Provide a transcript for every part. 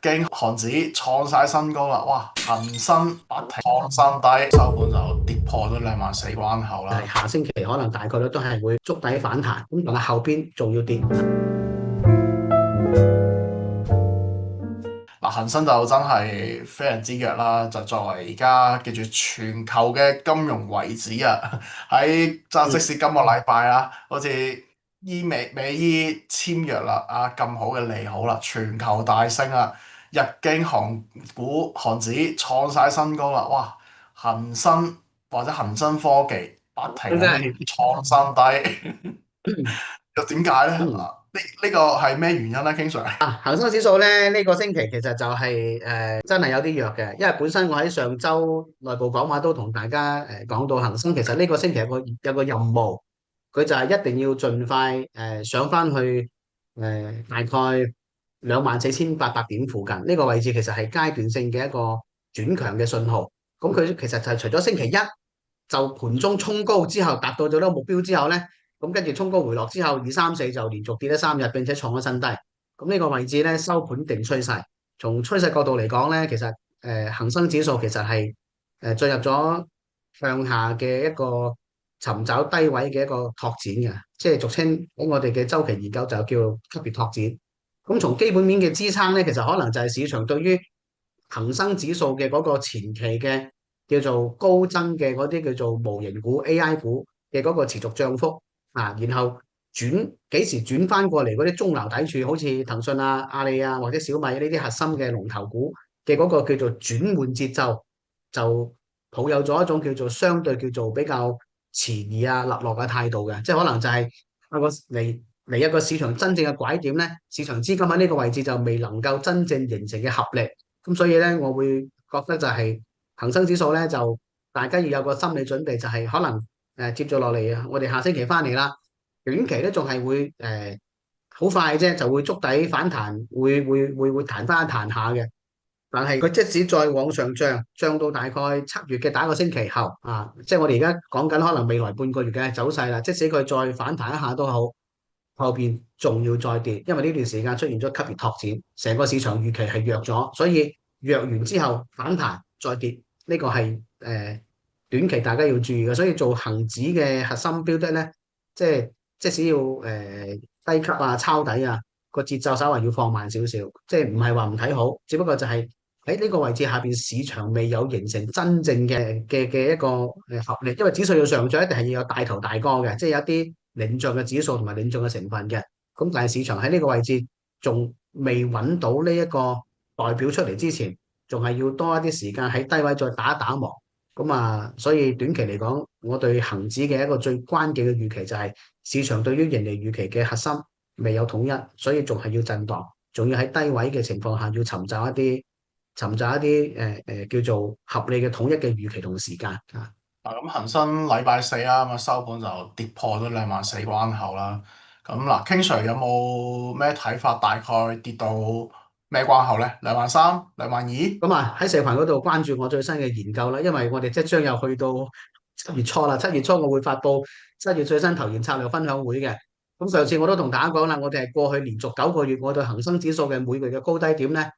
經韓指創晒新高啦！哇，恒生不停創新低，收盤就跌破咗24000關口啦。係下星期可能大概率都係會觸底反彈，咁但係後邊仲要跌。嗱，恒生就真係非常之弱啦，就作為而家記住全球嘅金融遺址啊，即嗯，使今個禮拜啦，好似美伊簽約啦，咁好嘅利好啦，全球大升啊，日經韓指創晒新高啦，哇！恒生或者恒生科技不停喺度真係創新低，又點解咧？嗯呢個係咩原因咧？King Sir？恒生指數咧呢個星期其實就係真係有啲弱嘅，因為本身我喺上週內部講話都同大家講到恒生其實呢個星期有個任務，佢就係一定要盡快上翻去大概24,800點附近呢個位置，其實係階段性嘅一個轉強嘅信號。咁佢其實就係除咗星期一就盤中衝高之後達到咗呢個目標之後咧，咁跟住衝高回落之後，二三四就連續跌咗3日，並且創咗新低。咁呢個位置咧收盤定趨勢。從趨勢角度嚟講咧，其實恒生指數其實係進入咗向下嘅一個尋找低位嘅一個拓展嘅，即係俗稱喺我哋嘅周期研究就叫級別拓展。咁從基本面嘅支撐咧，其實可能就係市場對於恒生指數嘅嗰個前期嘅叫做高增嘅嗰啲叫做模型股 AI 股嘅嗰個持續漲幅啊，然後幾時轉翻過嚟嗰啲中流砥柱，好似騰訊啊、阿里啊或者小米呢啲核心嘅龍頭股嘅嗰個叫做轉換節奏，就抱有咗一種叫做相對叫做比較遲疑啊、立落嘅態度嘅，即係可能就係嚟一個市場真正嘅拐點咧，市場資金喺呢個位置就未能夠真正形成嘅合力，咁所以咧，我會覺得就係恒生指數咧，就大家要有個心理準備，就係可能接住落嚟啊，我哋下星期翻嚟啦，短期咧仲係會好快啫，就會觸底反彈，會彈翻一彈下嘅。但係佢即使再往上漲到大概7月嘅打一個星期後啊，即係我哋而家講緊可能未來半個月嘅走勢啦。即使佢再反彈一下都好，後邊仲要再跌，因為呢段時間出現咗級別拓展，成個市場預期係弱咗，所以弱完之後反彈再跌，呢個係短期大家要注意嘅。所以做恒指嘅核心標的咧，即係即使要低級啊、抄底啊，個節奏稍為要放慢少少，即係唔係話唔睇好，只不過就係喺呢個位置下邊，市場未有形成真正嘅一個合力，因為指數要上漲，一定係要有大頭大哥嘅，即係有一啲領漲嘅指數同埋領漲嘅成分嘅。咁但係市場喺呢個位置仲未揾到呢一個代表出嚟之前，仲係要多一啲時間喺低位再打一打磨。咁啊，所以短期嚟講，我對恒指嘅一個最關鍵嘅預期就係市場對於盈利預期嘅核心未有統一，所以仲係要震盪，仲要喺低位嘅情況下要尋找一啲叫做合理嘅統一嘅預期同時間啊。咁恒生禮拜四啊，咁啊收盤就跌破咗24000關口啦。咁嗱，King Sir 有冇咩睇法？大概跌到咩關口咧？23000、22000？咁啊喺社群嗰度關注我最新嘅研究啦，因為我哋即將又去到七月初啦。七月初我會發布7月最新投研策略分享會嘅。咁上次我都同大家講啦，我哋係過去連續9個月，我對恒生指數嘅每個月嘅高低點咧，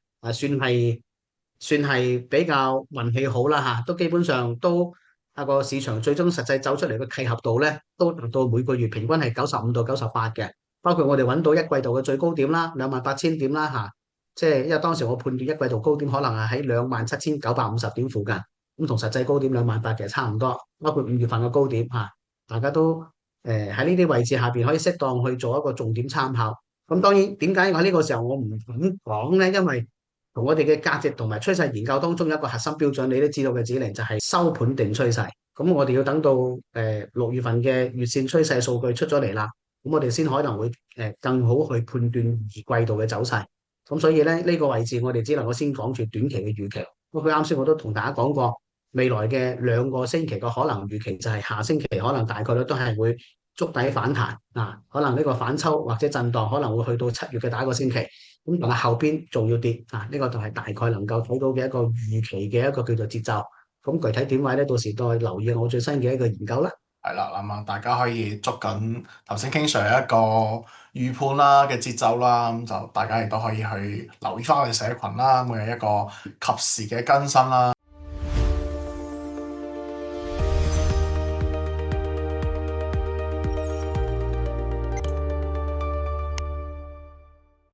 算係比較運氣好啦嚇，都基本上都個市場最終實際走出嚟嘅契合度咧，都達到每個月平均係95到98嘅。包括我哋揾到一季度嘅最高點啦，28000點啦嚇。即係因為當時我判斷一季度高點可能係喺27950點附近，咁同實際高點28000其實差唔多。包括5月份嘅高點嚇，大家都喺呢啲位置下邊可以適當去做一個重點參考。咁當然點解我喺呢個時候我唔敢講咧？因為同我哋嘅價值同埋趨勢研究當中有一個核心標準，你都知道嘅指令就係收盤定趨勢。咁我哋要等到6月份嘅月線趨勢數據出咗嚟啦，咁我哋先可能會更好去判斷二季度嘅走勢。咁所以咧呢個位置我哋只能夠先講住短期嘅預期。咁佢啱先我都同大家講過，未來嘅2個星期嘅可能預期就係下星期可能大概率都係會觸底反彈啊，可能呢個反抽或者震盪可能會去到7月嘅第一個星期。咁但係後邊仲要跌啊，呢個就係大概能夠睇到嘅一個預期嘅一個叫做節奏。咁具體點位咧，到時再留意我最新嘅一個研究啦。係啦，咁啊，大家可以捉緊頭先 King Sir 一個預判啦嘅節奏啦，咁就大家亦都可以去留意翻我哋社群啦，每日一個及時嘅更新啦。